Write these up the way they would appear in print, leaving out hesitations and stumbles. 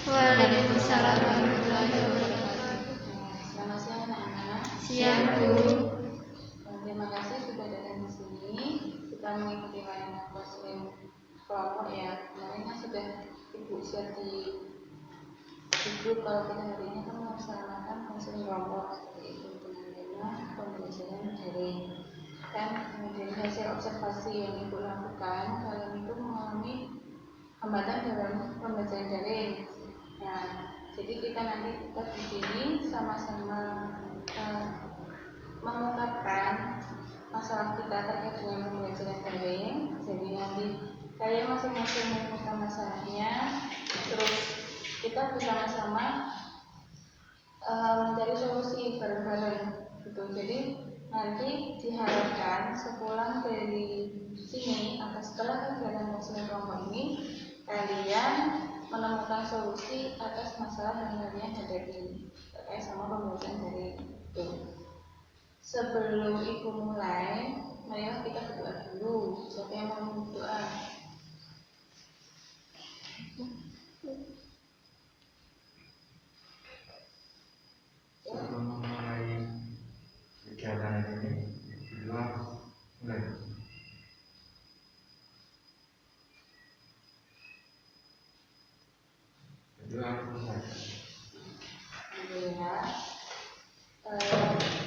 Waalaikumsalam warahmatullahi wabarakatuh. Selamat siang anak-anak. Siang, Bu. Terima kasih sudah datang di sini. Kita mengikuti layanan konseling kelompok ya. Kemarin kan sudah Ibu share di grup kalau kita hari ini kan melaksanakan konseling kelompok seperti itu dengan tema pembelajaran daring. Dan kemudian hasil observasi yang Ibu lakukan, kalian itu mengalami hambatan dalam pembelajaran daring. Nah, jadi kita nanti di sini sama-sama mengungkapkan masalah kita terkait dengan pembelajaran daring. Jadi nanti kalian masing-masing menemukan masalahnya, terus kita bersama-sama mencari solusi bareng-bareng gitu. Jadi nanti diharapkan sepulang dari sini atau setelah kegiatan konseling kelompok ini kalian menemukan solusi atas masalah yang kalian hadapi terkait sama pembelajaran daring itu. Sebelum Ibu mulai, marilah kita berdoa dulu. Siapa yang mau berdoa? Sebelum memulai kegiatan ini, berdoa mulai. Berdoa mulai. Alhamdulillah.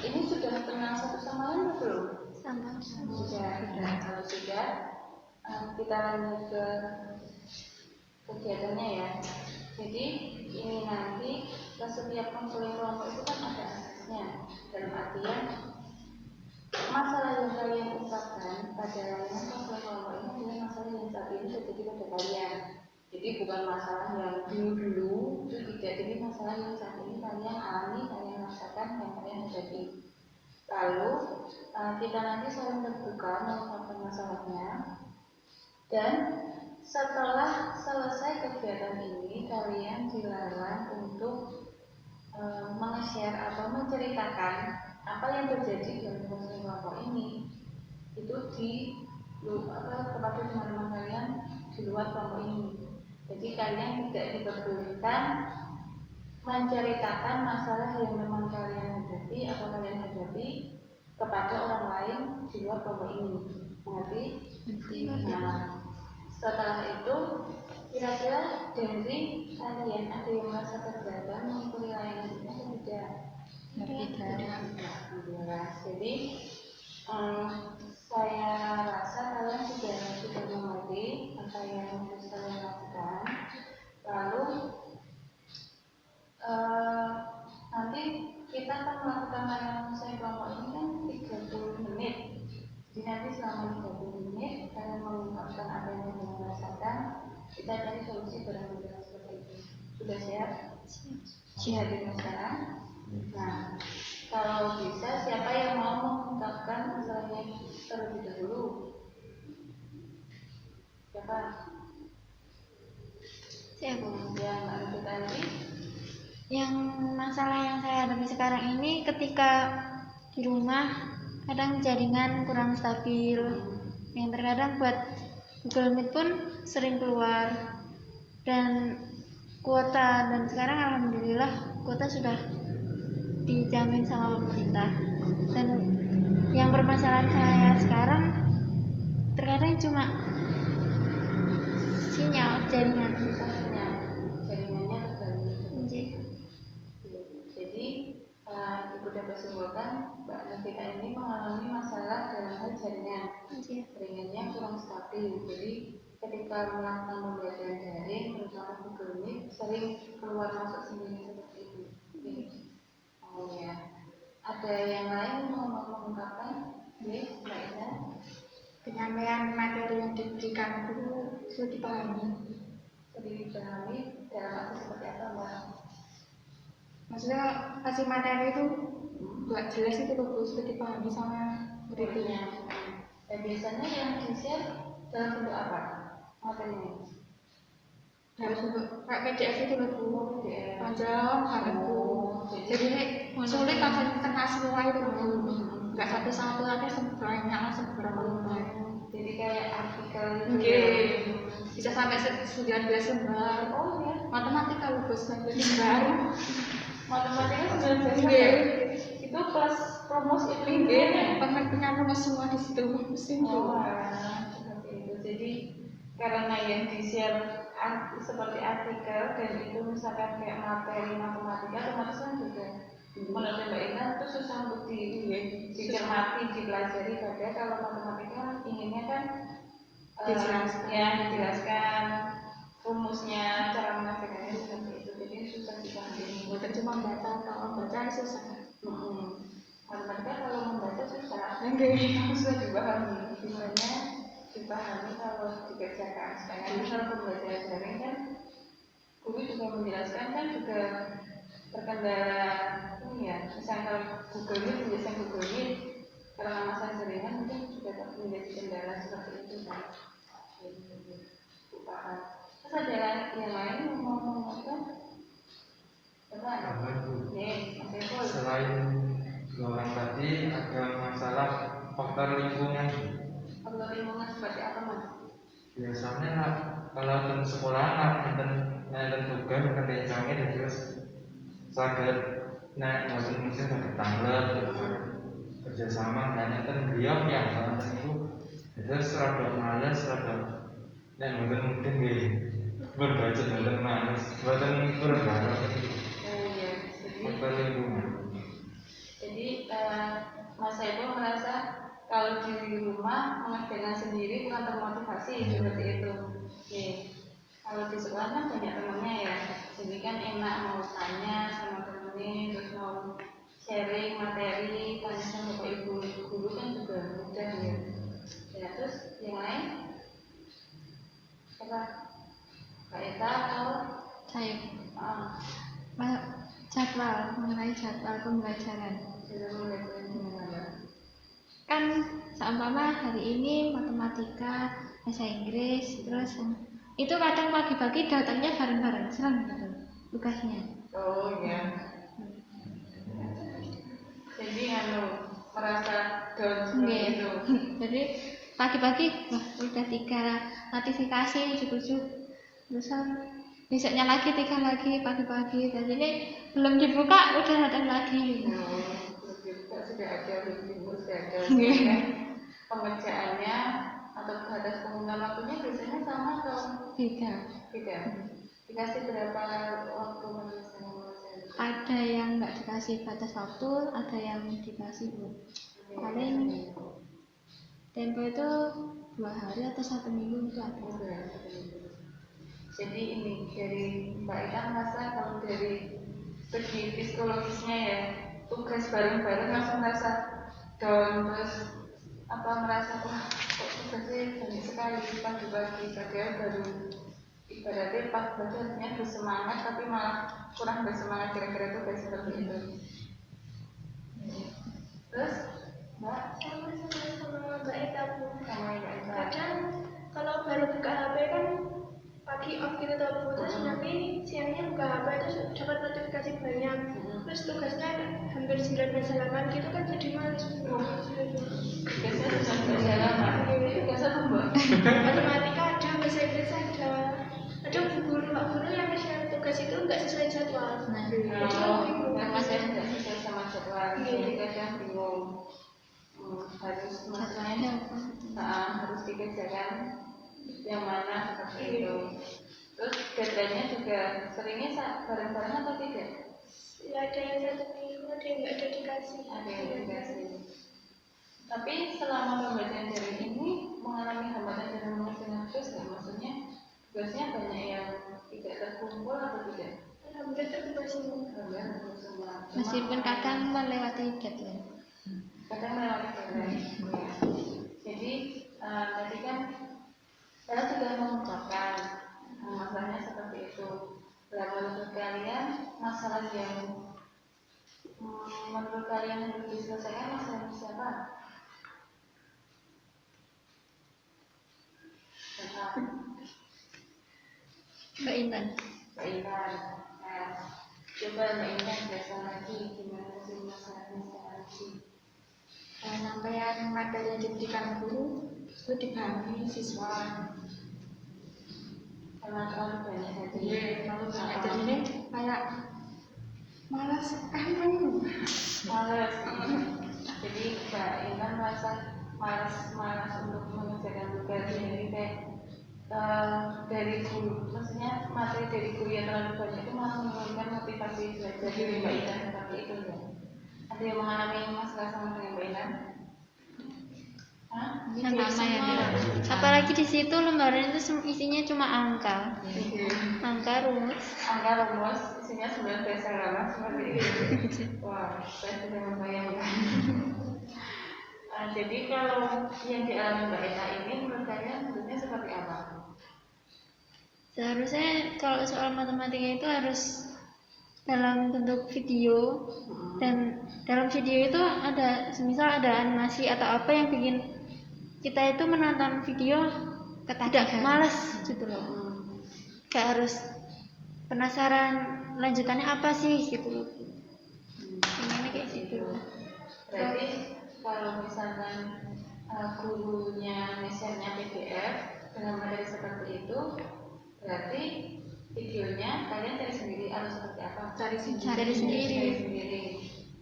Ini sudah kenal satu sama lain atau belum? Sudah. Kalau sudah, kita lanjut ke kegiatannya ya. Jadi ini nanti ke setiap konseling kelompok itu kan ada asasnya. Dalam artian masalah yang kalian ungkapkan pada layanan konseling kelompok ini adalah masalah yang saat ini terjadi pada kalian. Jadi bukan masalah yang dulu itu tidak, jadi masalah yang saat ini kalian alami, kalian rasakan, yang kalian hadapi. Lalu kita nanti saling terbuka mengungkapkan masalahnya, dan setelah selesai kegiatan ini kalian dilarang untuk meng-share atau menceritakan apa yang terjadi dalam konseling kelompok ini itu kepada teman-teman kalian di luar kelompok ini. Jadi kalian tidak diperbolehkan menceritakan masalah yang memang kalian hadapi atau kalian hadapi kepada orang lain di luar kelompok ini. Mengerti? Nah, setelah itu kira-kira dari kalian ada yang merasa keberatan mengikuti layanan ini atau tidak? Tidak. Jadi saya rasa kalian sudah mengerti apa yang harus kalian lakukan. Lalu nanti kita akan melakukan layanan konseling kelompok ini kan 30 menit. Jadi nanti selama 30 menit kalian mengungkapkan apa yang kalian rasakan, kita cari solusi bareng-bareng seperti itu. Sudah siap? Siap sekarang. Nah, kalau bisa siapa yang mau mengungkapkan masalahnya terlebih dahulu? Siapa? Siapa? Yang lanjut tadi? Yang masalah yang saya hadapi sekarang ini ketika di rumah kadang jaringan kurang stabil, yang terkadang buat Google Meet pun sering keluar, dan kuota, dan sekarang alhamdulillah kuota sudah dijamin sama pemerintah. Dan yang permasalahan saya sekarang terkadang cuma sinyal jaringannya terganggu. Jadi Ibu dapat simpulkan Mbak Novita ini mengalami masalah dalam hal jaringan. Jaringannya kurang stabil. Jadi ketika melakukan pembelajaran daring, terutama Google Meet, sering keluar masuk sendiri seperti itu. Oh ya. Ada yang lain mau mengungkapkan? Mbak Ina? Penyampaian materi yang diberikan guru sudah dipahami. Dipahami dalam arti seperti apa, Mbak? Maksudnya kasih materi itu buat jelas itu sudah dipahami sama muridnya. Dan biasanya yang di-share dalam bentuk apa materinya? Dalam bentuk kayak PDF itu loh, panjang banget Bu. Jadi sulit langsung kena semua itu Bu. Enggak satu-satu tapi banyak langsung beberapa lembar. Jadi kayak artikel gitu. Oke. bisa sampai 19 lembar. Oh ya, Matematika lu bos 19 lembar. matematika 19 Iya. itu kelas rumus itu Iya, punya rumus semua di situ mesin. Oh, seperti itu. Jadi karena yang di-share seperti artikel dan itu misalkan kayak materi matematika, otomatis kan juga menurut Mbak Ina itu susah untuk dicermati, dipelajari. Padahal kalau matematika inginnya kan dijelaskan rumusnya, cara mengerjakannya seperti itu. Jadi susah dipahami. Bukan cuma baca susah. Matematika kalau membaca susah, Susah dipahami. Gimana dipahami kalau dikerjakan. Sedangkan kalau pembelajaran daring kan, guru juga menjelaskan kan juga terkendala ini ya. Misalnya kalau Google Meet, biasanya Google Meet karena masa jaringan mungkin juga menjadi kendala seperti itu kan. Paham. Terus ada yang lain ngomong apa? Selain dua orang tadi ada masalah faktor lingkungan. Faktor lingkungan seperti apa mas? Biasanya lah, kalau di sekolah nanti tugas kerencangnya dan terus saged naik mesin saged tanglet kerjasama dan nanti beliau yang nanti itu terus rada males rada dan mungkin berbaca dan males buatan berbaca faktor lingkungan. Jadi Mas Saiful merasa kalau di rumah mengerjakan sendiri kurang termotivasi seperti itu. Oke. Kalau di sekolah kan banyak temannya ya, jadi kan enak mau tanya sama temennya, terus mau sharing materi, tanya sama bapak ibu guru kan juga mudah ya. Ya terus yang lain apa? Kak Eta atau Saya jadwal mengenai jadwal pembelajaran. Kan seumpama hari ini matematika, bahasa Inggris, terus itu kadang pagi-pagi datangnya bareng-bareng, serang gitu tugasnya. Oh iya. Jadi merasa down seperti itu. Jadi pagi-pagi wah udah 3 notifikasi ujuk-ujuk, terus besoknya lagi 3 lagi pagi-pagi, dan ini belum dibuka udah datang lagi. Sudah ada pengerjaannya atau batas penggunaan waktunya biasanya sama atau Tidak. Dikasih berapa waktu menyelesaikan? Ada yang nggak dikasih batas waktu, ada yang dikasih paling tempo itu 2 hari atau 1 minggu itu ada. Jadi ini dari Mbak Ita merasa kalau dari segi psikologisnya ya, tugas bareng-bareng langsung merasa down, terus merasa wah kok tugasnya banyak sekali pagi-pagi, padahal baru ibaratnya pas belajarnya bersemangat tapi malah kurang bersemangat, kira-kira tugas seperti itu. Terus Mbak sama Mbak Ita Bu. Sama Mbak Ita. Kadang kalau baru buka HP kan pagi off gitu tahu, terus nanti siangnya buka HP terus dapat notifikasi banyak, terus tugasnya hampir 9 halaman gitu kan jadi males. Tugasnya sudah halaman. Tugas apa Mbak? Matematika ada, bahasa Inggris ada guru yang ngasih tugas itu nggak sesuai jadwal. Karena saya tidak sesuai sama jadwal, jadi kadang bingung. Harus masalahnya harus dikerjakan yang mana seperti itu. Terus deadline-nya juga seringnya bareng-bareng atau tidak? Ya ada yang 1 minggu, ada yang nggak ada dikasih. Ada yang dikasih. Tapi selama pembelajaran daring ini mengalami hambatan dalam mengerjakan tugas nggak? Maksudnya tugasnya banyak yang tidak terkumpul atau tidak? Hampir terkumpul semua. Meskipun kadang melewati deadline. Kadang melewati deadline. Jadi tadi kan saya sudah mengungkapkan masalahnya seperti itu. Menurut kalian masalah yang menurut kalian harus diselesaikan masalah siapa? Mbak Intan. Mbak Intan. Nah, coba Mbak Intan jelaskan lagi gimana sih masalahnya sekarang sih? Penyampaian materi yang diberikan guru itu dipahami siswa. kayak malas kamu. Males. Jadi Mbak Intan merasa malas untuk mengerjakan tugas. Jadi kayak dari guru, maksudnya materi dari guru yang terlalu banyak itu malah menurunkan motivasi belajar dari Mbak Intan seperti itu ya. Ada yang mengalami masalah sama dengan Mbak Intan? Sama ya. Apalagi di situ lembaran itu isinya cuma angka, rumus. Angka rumus isinya 19 halaman seperti itu. Wah, saya sudah membayangkan. Jadi kalau yang dialami Mbak Ina ini menurut kalian bentuknya seperti apa? Seharusnya kalau soal matematika itu harus dalam bentuk video, dan dalam video itu ada, semisal ada animasi atau apa yang bikin kita itu menonton video tidak malas gitu loh. Gak harus penasaran lanjutannya apa sih gitu loh. Gimana kayak gitu. Berarti kalau misalkan gurunya nge-share-nya PDF dengan materi seperti itu, berarti videonya kalian cari sendiri atau seperti apa? Cari sendiri.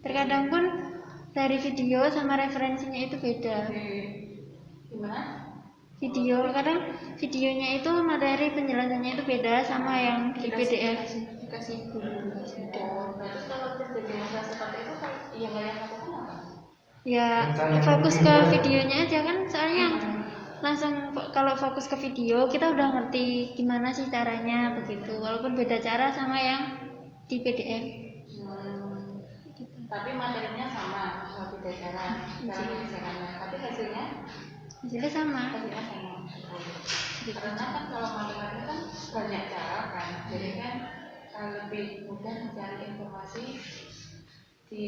Terkadang pun dari video sama referensinya itu beda. Gimana? Video, kadang videonya itu materi penjelasannya itu beda sama yang di PDF. Dikasih guru. Terus kalau terjadi masalah seperti itu kan yang kalian lakukan apa? Ya fokus ke videonya aja kan, soalnya langsung kalau fokus ke video kita udah ngerti gimana sih caranya begitu, walaupun beda cara sama yang di PDF. Tapi materinya sama, cuma beda cara penjelasannya. Tapi hasilnya sama. Karena kan kalau matematika kan banyak cara kan, jadi kan lebih mudah mencari informasi di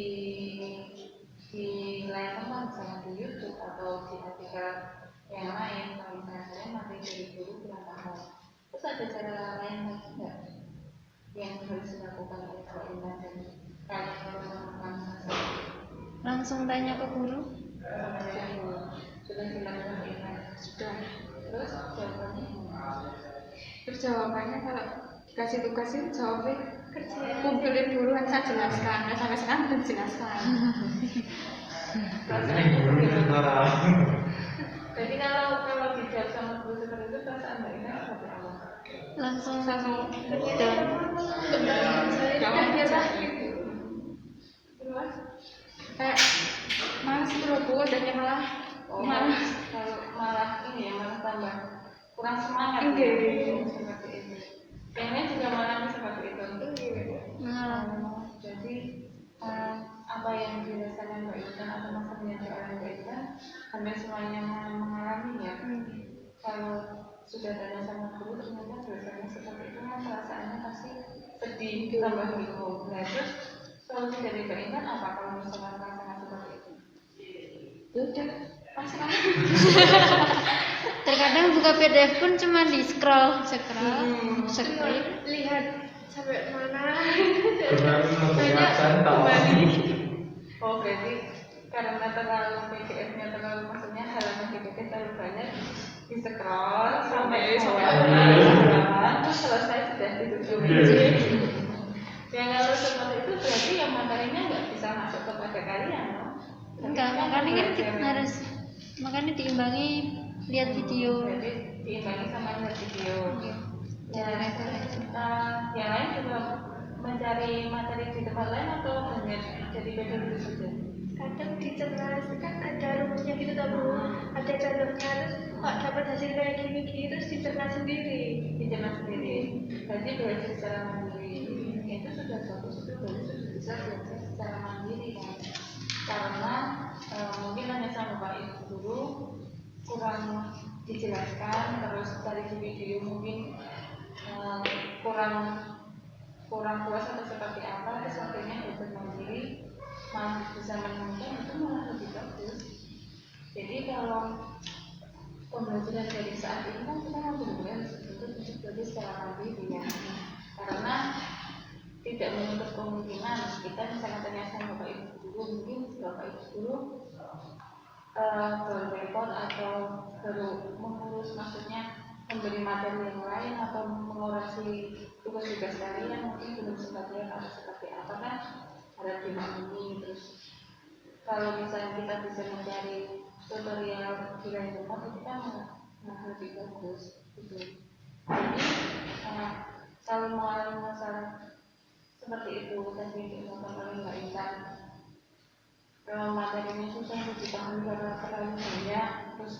lain tempat, misalnya di YouTube atau di artikel yang lain. Kalau misalnya saya materi dari guru kurang paham, terus ada cara lain lagi nggak yang harus dilakukan oleh Mbak Intan dan kalian kalau menemukan masalah? Langsung tanya ke guru. Sudah dilakukan Intan? Sudah. Terus jawabannya kalau dikasih tugas itu jawabnya kumpulin dulu, saya jelaskan. Nah, sampai sekarang belum jelaskan. Jadi kalau dijawab sama guru seperti itu, perasaan Mbak Ina seperti apa? Langsung down. Jawab biasa gitu. Terus? Kayak malas buru-buru dan malah malah ini ya, malah tambah kurang semangat. Seperti itu. Kayaknya juga malah seperti itu. Jadi apa yang dirasakan Mbak Intan atau masalah yang dialami Mbak Intan hampir semuanya mengalami ya. Kalau sudah tanya sama guru ternyata biasanya seperti itu, perasaannya pasti sedih, tambah bingung. Nah, terus solusi dari Mbak Intan apa kalau misalnya perasaannya seperti itu? Udah pasrah. Terkadang buka PDF pun cuma di scroll. Lihat sampai mana. Oh, berarti karena terlalu PDF-nya terlalu, maksudnya halaman PDF terlalu banyak, di scroll sampai halaman terus selesai sudah ditutup. Yang kalau seperti itu berarti yang materinya nggak bisa masuk kepada kalian, no? Enggak, makanya kan kita harus diimbangi lihat video. Jadi diimbangi sama lihat video. Yang lain juga mencari materi di tempat lain atau hanya jadi beda dulu saja? Kadang dicernas kan ada rumusnya gitu tau Bu, ada contohnya, terus kok dapat hasil kayak gini terus dicernas sendiri. Berarti belajar secara mandiri itu sudah bagus, itu baru sudah bisa belajar secara mandiri kan? Karena mungkin hanya sama Pak Ibu guru kurang dijelaskan, terus dari video mungkin kurang puas atau seperti apa, terus akhirnya belajar mandiri malah bisa menemukan, itu malah lebih bagus. Jadi kalau pembelajaran dari saat ini kan kita benar-benar untuk belajar secara mandiri ya, karena tidak menutup kemungkinan kita misalnya tanya sama Bapak Ibu guru, mungkin Bapak Ibu guru baru repot atau baru mengurus, maksudnya memberi materi yang lain atau mengorasi tugas-tugas kalian mungkin belum sempat lihat atau seperti apa kan ada dimaklumi. Terus kalau misalnya kita bisa mencari tutorial di lain tempat itu kan lebih bagus gitu. Jadi kalau mengalami masalah seperti itu tadi disampaikan oleh Mbak Intan, kalau materinya susah untuk dipahami karena terlalu banyak, terus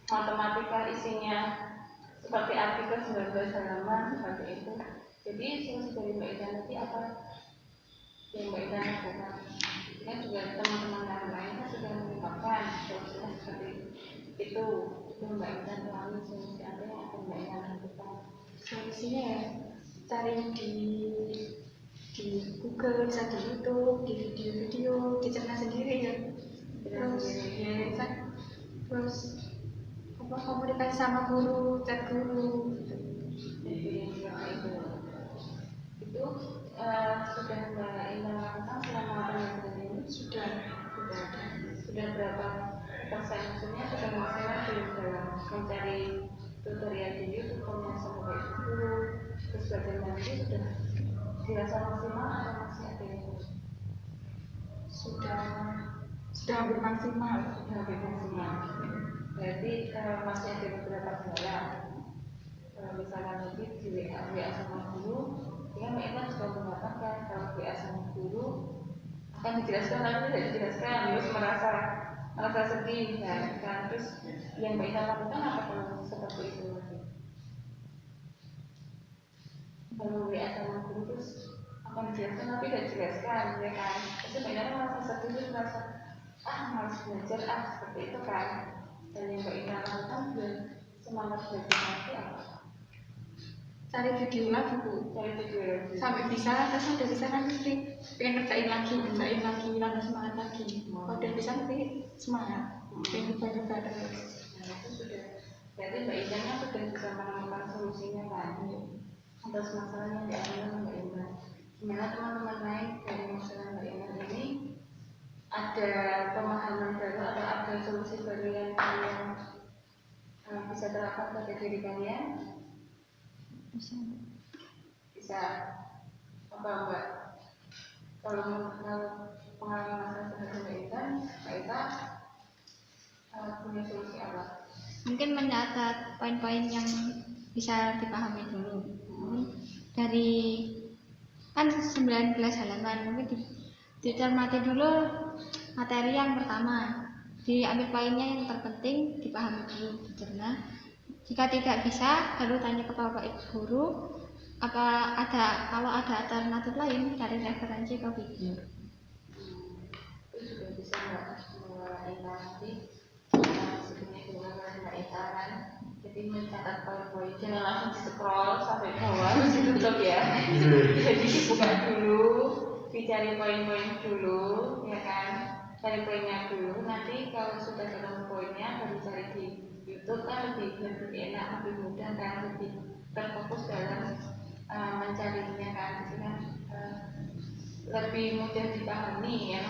matematika isinya seperti artikel 19 halaman seperti itu. Jadi solusi dari Mbak Intan nanti apa yang Mbak Intan lakukan? Kan juga teman-teman yang lain kan sudah mengungkapkan solusinya seperti itu. Itu Mbak Intan melalui solusi apa yang akan Mbak Intan lakukan? Solusinya ya cari di Google, bisa di YouTube, di video-video, dicerna sendiri ya. Terus apa komunikasi sama guru, chat guru. Itu sudah Mbak Intan lakukan selama penelitian ini? Sudah berapa persen maksudnya sudah maksimal belum dalam mencari tutorial di YouTube sama kayak guru, terus belajar nanti sudah dirasa maksimal atau masih ada yang Sudah hampir maksimal. Berarti masih ada beberapa kendala. Misalnya nanti di WA sama guru, ya Mbak Intan sudah mengatakan kalau WA sama guru akan dijelaskan tapi tidak dijelaskan, terus merasa sedih kan. Terus yang Mbak Intan lakukan apa kalau seperti itu lagi? Kalau WA sama guru terus akan dijelaskan tapi tidak dijelaskan, ya kan? Terus Mbak Intan merasa sedih, terus merasa malas belajar seperti itu kan. Dan yang Mbak Intan lakukan biar semangat belajar nanti apa? Cari video lagi Bu, sampai bisa, terus udah bisa kan mesti pengen ngerjain lagi, tambah semangat lagi. Kalau udah bisa nanti semangat, pengen coba terus. Nah itu sudah, berarti Mbak Intan sudah bisa menemukan solusinya kan atas masalah yang dialami Mbak Intan. Gimana teman-teman lain dari masalah Mbak Intan ini ada pemahaman baru atau ada solusi baru yang kalian bisa terapkan pada diri kalian? Bisa apa Mbak? Kalau pengalaman masalah seperti Mbak Intan punya solusi apa? Mungkin mencatat poin-poin yang bisa dipahami dulu. Dari kan 19 halaman, mungkin dicermati dulu materi yang pertama, diambil poinnya yang terpenting, dipahami dulu, dicerna. Jika tidak bisa, baru tanya ke Bapak Ibu guru, kalau ada alternatif lain, cari referensi ke video. Itu juga bisa Mbak Intan nanti sebenarnya gimana Mbak Intan kan? Jadi mencatat poin-poin, jangan langsung di-scroll sampai bawah terus ditutup ya. Jadi dibuka dulu, dicari poin-poin dulu, ya kan? Cari poinnya dulu. Nanti kalau sudah ketemu poinnya, baru cari di YouTube kan lebih enak, lebih mudah kan, lebih terfokus dalam mencarinya kan, lebih mudah dipahami ya.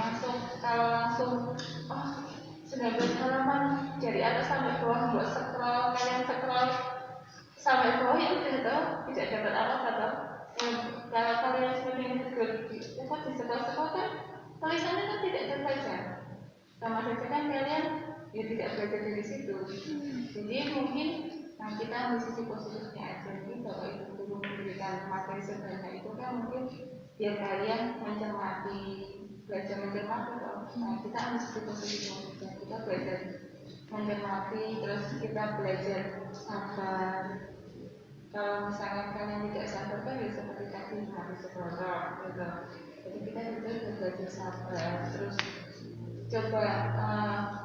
Kalau langsung 19 halaman dari atas sampai bawah buat scroll, kalian scroll sampai bawah ya udah toh tidak dapat apa-apa toh. Kalau kalian sebenarnya di scroll kan tulisannya kan tidak terbaca, sama saja kan kalian ya tidak belajar dari situ. Jadi mungkin kita ambil sisi positifnya aja. Mungkin Bapak Ibu guru memberikan materi sebanyak itu kan mungkin biar kalian mencermati, belajar mencermati. Nah kita ambil sisi positifnya juga. Kita belajar mencermati, terus kita belajar sabar. Kalau misalnya kalian tidak sabar kan ya seperti tadi harus sekolah gitu. Jadi kita juga belajar sabar. Terus coba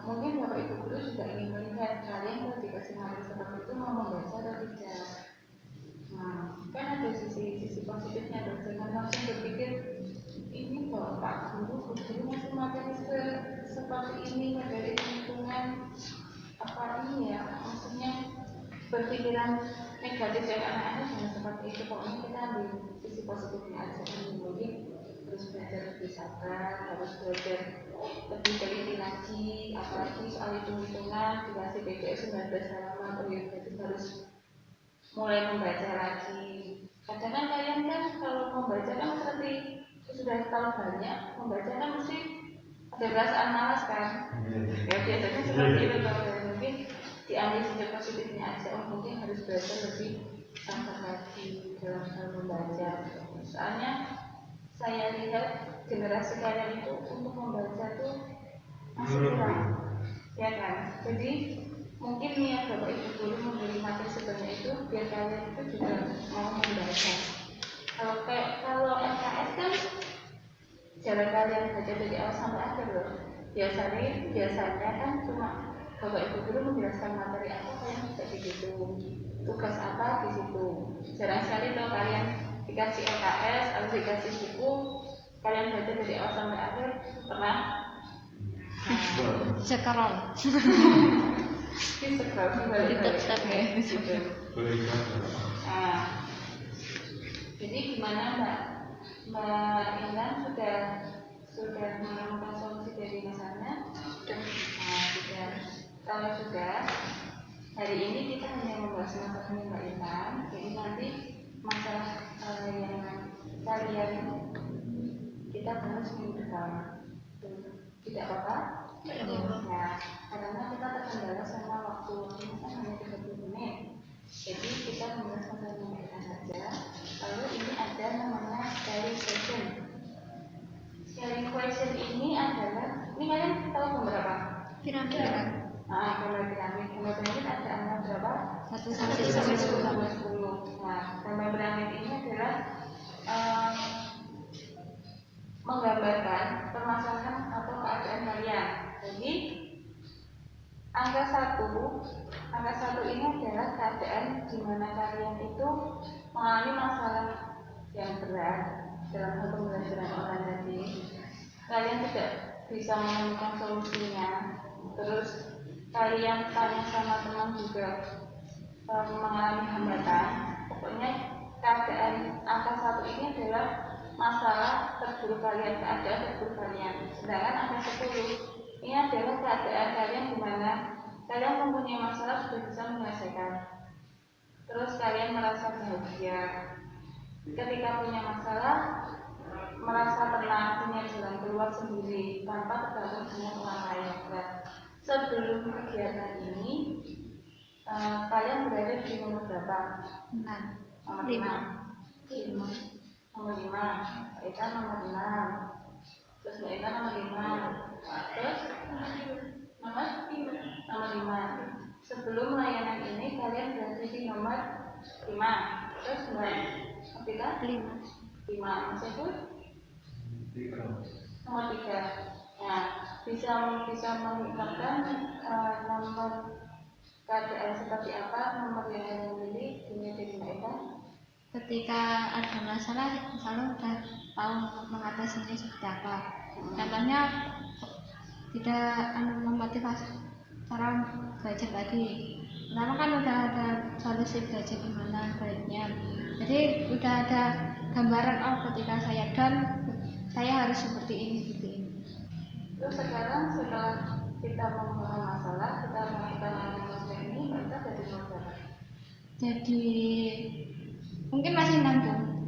mungkin Bapak Ibu guru juga ingin melihat kalian kalau dikasih materi seperti itu mau membaca atau tidak. Nah, kan ada sisi positifnya dong. Jangan langsung berpikir ini kok Pak Guru ngasih materi seperti ini dari lingkungan apa ini ya, maksudnya berpikiran negatif dari anak-anak jangan seperti itu. Pokoknya kita ambil sisi positifnya aja. Mungkin harus belajar lebih sabar, harus belajar lebih teliti lagi, apalagi soal hitung-hitungan dikasih PDF 19 halaman, berarti harus mulai membaca lagi. Kadang kan kalian kan kalau membaca kan seperti sudah tahu banyak, membaca kan mesti ada perasaan malas kan. Ya biasanya seperti itu kalau mungkin diambil sisi positifnya aja. Oh mungkin harus belajar lebih sabar lagi dalam hal membaca. Soalnya saya lihat generasi kalian itu untuk membaca tuh masih kurang, ya kan? Jadi mungkin niat Bapak Ibu guru memberi materi sebanyak itu biar kalian itu juga mau membaca. Kalau MKS kan jalan kalian baca dari awal sampai akhir loh. Biasanya kan cuma Bapak Ibu guru menjelaskan materi apa kalian bisa di situ, tugas apa di situ. Jarang sekali loh kalian dikasih LKS atau dikasih buku kalian baca dari awal sampai akhir. Pernah? Sekarang Sekarang kembali tetap ya. Nah, jadi gimana Mbak Intan sudah menemukan solusi dari masalahnya? Nah, sudah. Kalau sudah, hari ini kita hanya membahas masalahnya Mbak Intan. Jadi nanti masalah yang kalian kita bahas minggu depan. Tidak apa-apa? Ya, karena kita terkendala sama waktu hanya 30 menit. Jadi kita membahas masalah Mbak Intan saja. Lalu ini ada namanya sharing question. Sharing question ini adalah, ini kalian tahu berapa? Piramid. Gambar piramid. Gambar piramid ada angka berapa? 1 sampai 10. Sampai 10. Nah, gambar piramid ini adalah menggambarkan permasalahan atau keadaan kalian. Jadi angka 1 ini adalah keadaan di mana kalian itu mengalami masalah yang berat dalam hal pembelajaran online tadi. Kalian tidak bisa menemukan solusinya. Terus kalian tanya sama teman juga mengalami hambatan. Pokoknya keadaan angka 1 ini adalah masalah terburuk kalian, keadaan terburuk kalian. Sedangkan angka 10 ini adalah keadaan kalian di mana kalian mempunyai masalah sudah bisa menyelesaikan. Terus kalian merasa bahagia ketika punya masalah, merasa tenang, punya jalan keluar sendiri tanpa tergantung dengan orang lain. Nah, sebelum kegiatan ini kalian berada di nomor berapa? Nomor 5. Nomor 5. Kita nomor 6. Terus Mbak Eka nomor 5. Terus nomor 5. Sebelum layanan ini kalian berada di nomor 5. Terus Mbak Eka 5. Masih itu? Nomor 3. Nah, bisa mengingatkan nomor keadaan seperti apa nomor yang kalian milih punya dari Mbak Eka? Ketika ada masalah selalu udah tahu mengatasinya seperti apa. Contohnya tidak memotivasi cara belajar lagi. Pertama kan udah ada solusi belajar gimana baiknya. Jadi udah ada gambaran ketika saya down saya harus seperti ini. Terus sekarang setelah kita memahami masalah, kita melakukan masalah ini, kita jadi nomor berapa? Jadi mungkin masih nanggung.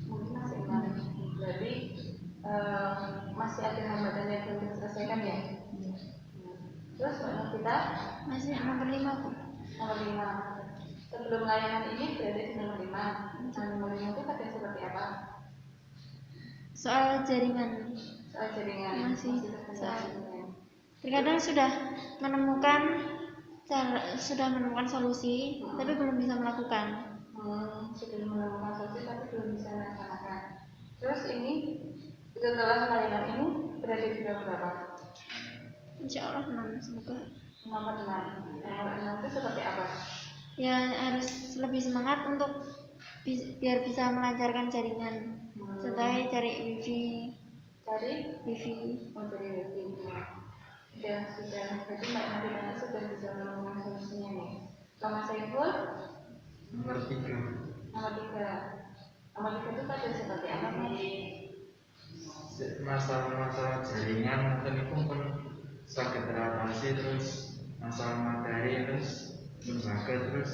Mungkin masih 6. Berarti masih ada hambatan yang belum diselesaikan ya? Terus kita Masih nomor 5 kok. Nomor 5. Sebelum layanan ini berada di nomor 5. Nah, nomor 5 itu katanya seperti apa? Soal jaringan. Masih terkadang sudah menemukan solusi tapi belum bisa melakukan. Sudah menemukan solusi tapi belum bisa melaksanakan. Terus ini setelah layanan ini berada di nomor berapa? Insya Allah 6 semoga. Nomor 6. Nomor 6 itu seperti apa? Ya harus lebih semangat untuk biar bisa melancarkan jaringan. Setelah cari wifi. Cari wifi. Sudah. Jadi Mbak Nadia sudah bisa menemukan solusinya nih. Sama Saiful? Nomor 3. Nomor 3 itu pada seperti apa nih? Masalah jaringan itu pun sakit teratasi, terus masalah materi, terus lembaga, terus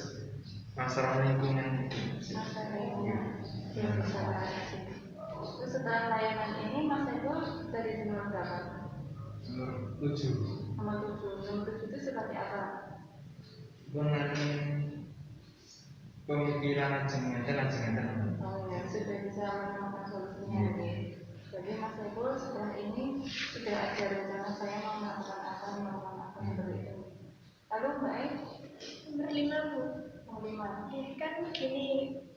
masalah lingkungan itu. Masalahnya belum bisa lagi. Terus setelah layanan ini Mas Eko dari nomor berapa? Nomor 7. Nomor 7 itu seperti apa? Mengenai pemikiran ajeng-ajeng. Oh ya, sudah bisa menemukan solusinya ya. Jadi Mas Eko setelah ini sudah ada rencana saya mau melakukan apa seperti itu. Lalu Mbak E? Nomor 5 Bu. Nomor 5. Ya, kan gini,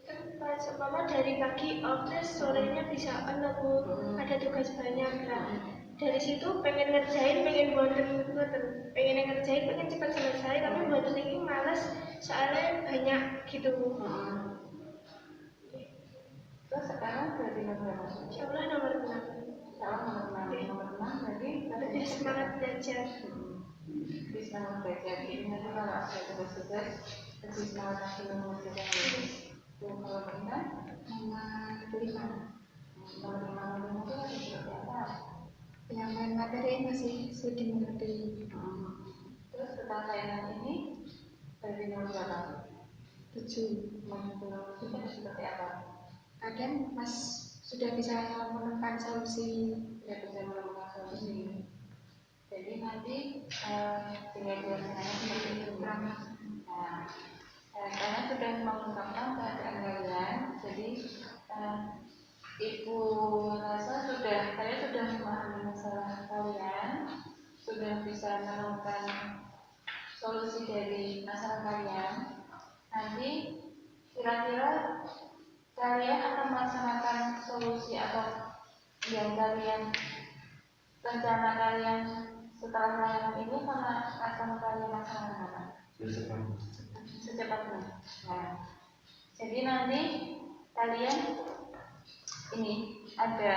kan pas mama dari pagi off terus sorenya bisa on Bu, ada tugas banyak kan. Dari situ pengen ngerjain, pengen buatin, pengen ngerjain, pengen cepat selesai, tapi buat ini malas soalnya banyak gitu Bu. Terus sekarang berarti nomor berapa? Insya Allah nomor 6. Sekarang nomor 6 berarti Lebih semangat belajar. lebih semangat belajar. Ini nanti kalau ada tugas-tugas lebih semangat lagi mengerjakan ini. Tuh kalau benar Nomor 5. nomor 5 itu ada seperti apa? Yang main materi masih sudah mengerti. Terus setelah layanan ini dari nomor berapa? 7. Nomor itu seperti apa? Kadang Mas sudah bisa menemukan solusi. Tidak bisa menemukan solusi. Jadi nanti tinggal dilaksanakan seperti itu. Nah, karena sudah mengungkapkan keadaan kalian, jadi Ibu rasa saya sudah memahami masalah kalian, sudah bisa menemukan solusi dari masalah kalian. Nanti kira-kira kalian akan melaksanakan solusi atau yang kalian rencana kalian setelah layanan ini akan kalian laksanakan apa? Secepatnya. Nah, jadi nanti kalian ini ada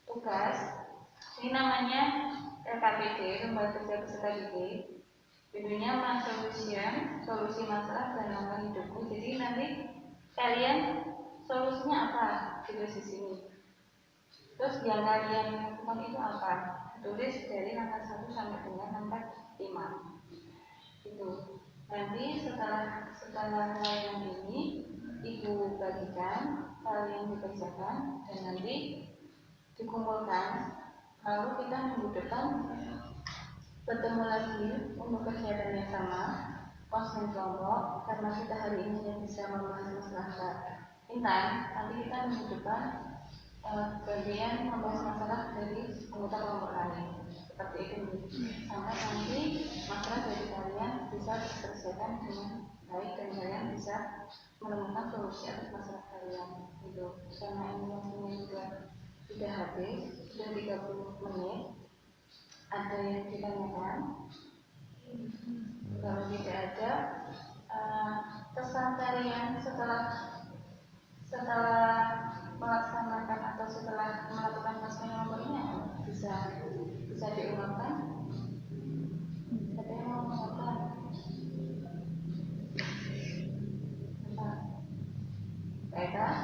tugas. Ini namanya LKPD, Lembaga Kerja Peserta Didik. Judulnya Mas Solution, solusi masalah dan langkah hidupku. Jadi nanti kalian solusinya apa? Tulis di sini. Terus yang kalian lakukan itu apa? Tulis dari langkah 1 sampai dengan langkah 5. Itu. Nanti setelah layanan ini Ibu bagikan, kalian dikerjakan dan nanti dikumpulkan. Lalu kita minggu depan bertemu lagi untuk kegiatan yang sama, konseling kelompok. Karena kita hari ini yang bisa membahas masalah Intan, nanti kita minggu depan bagian membahas masalah dari anggota kelompok lain. Seperti itu, sampai nanti masalah dari kalian bisa diselesaikan dengan baik dan kalian bisa menemukan solusi atas masalah kalian. Itu karena ini waktunya sudah habis, sudah 30 menit. Ada yang ditanyakan? Kalau tidak ada, kesan kalian setelah melaksanakan atau setelah melakukan konseling kelompok ini bisa diungkapkan? Ada yang mau mengungkapkan? Baiklah,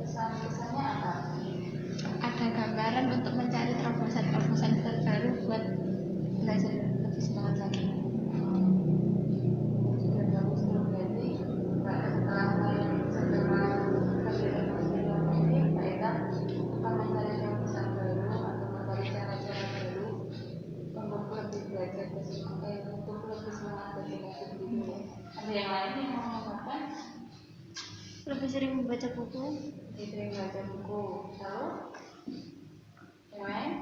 kesan-kesannya apa? Ada gambaran untuk mencari terobosan terbaru buat belajar lebih semangat lagi. Sudah bagus tuh, berarti setelah kegiatan konseling kelompok ini, baiklah akan mencari terobosan baru atau mencari cara-cara baru untuk lebih belajar untuk lebih semangat belajar begitu. Ada yang lain yang mau mengatakan? Lebih sering membaca buku. Sering baca buku. Lalu yang lain,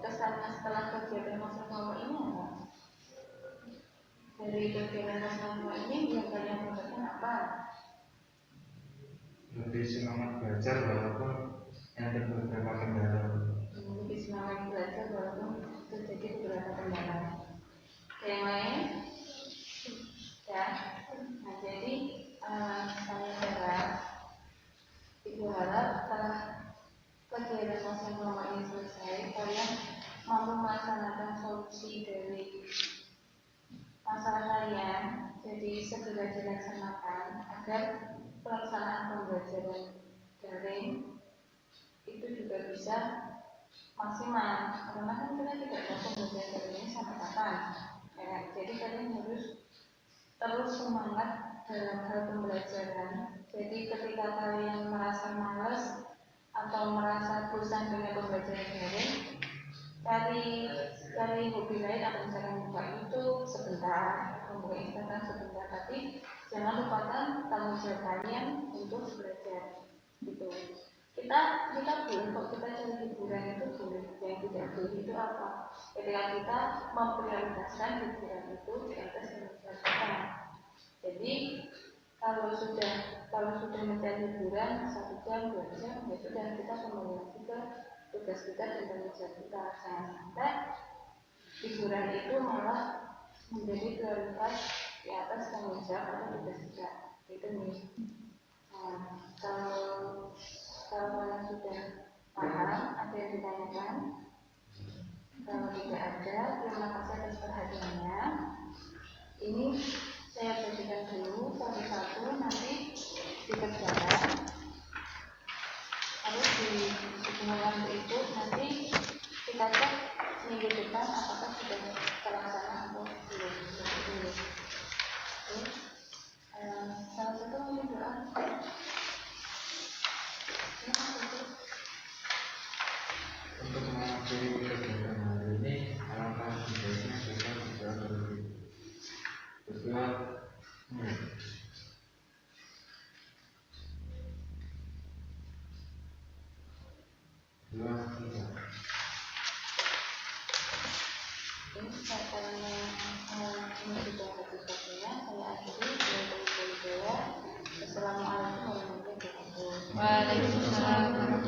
kesannya setelah kegiatan konseling kelompok ini apa? Dari kegiatan konseling kelompok ini yang kalian dapatkan apa? Lebih semangat belajar walaupun yang beberapa kendala. Lebih semangat belajar walaupun terjadi beberapa kendala. Yang lain? Ya. Nah, jadi saya harap, Ibu harap setelah kegiatan konseling kelompok ini selesai, kalian mampu melaksanakan solusi dari masalah kalian, jadi segera dilaksanakan agar pelaksanaan pembelajaran daring itu juga bisa maksimal. Karena kan kita tidak tahu pembelajaran daring ini sampai kapan. Ya, jadi kalian terus semangat dalam hal pembelajaran. Jadi ketika kalian merasa malas atau merasa bosan dengan pembelajaran daring, cari hobi lain atau misalkan buka YouTube sebentar, membuka Instagram sebentar, tapi jangan lupakan tanggung jawab kalian untuk belajar gitu. Kita boleh kok kita cari hiburan itu boleh, yang tidak boleh itu apa? Ketika kita memprioritaskan hiburan itu di atas tanggung jawab kita. Jadi kalau sudah mencari hiburan 1 jam 2 jam, ya sudah kita kembali lagi ke tugas kita dan tanggung jawab kita. Jangan sampai hiburan itu malah menjadi prioritas di atas tanggung jawab atau tugas kita. Itu nih. Kalau kalian sudah paham, ada yang ditanyakan? Kalau tidak ada, terima kasih atas perhatiannya. Ini saya bagikan dulu satu-satu, nanti dikerjakan. Harus di hubungan berikut nanti kita cek minggu depan apakah sudah terlaksana atau belum. Oke. Salah satu mungkin doa. Untuk mengakhiri kegiatan hari ini, alangkah baiknya kita bisa berdoa. Ini sudah habis waktunya, saya akhiri. Assalamualaikum warahmatullahi wabarakatuh. Waalaikumsalam.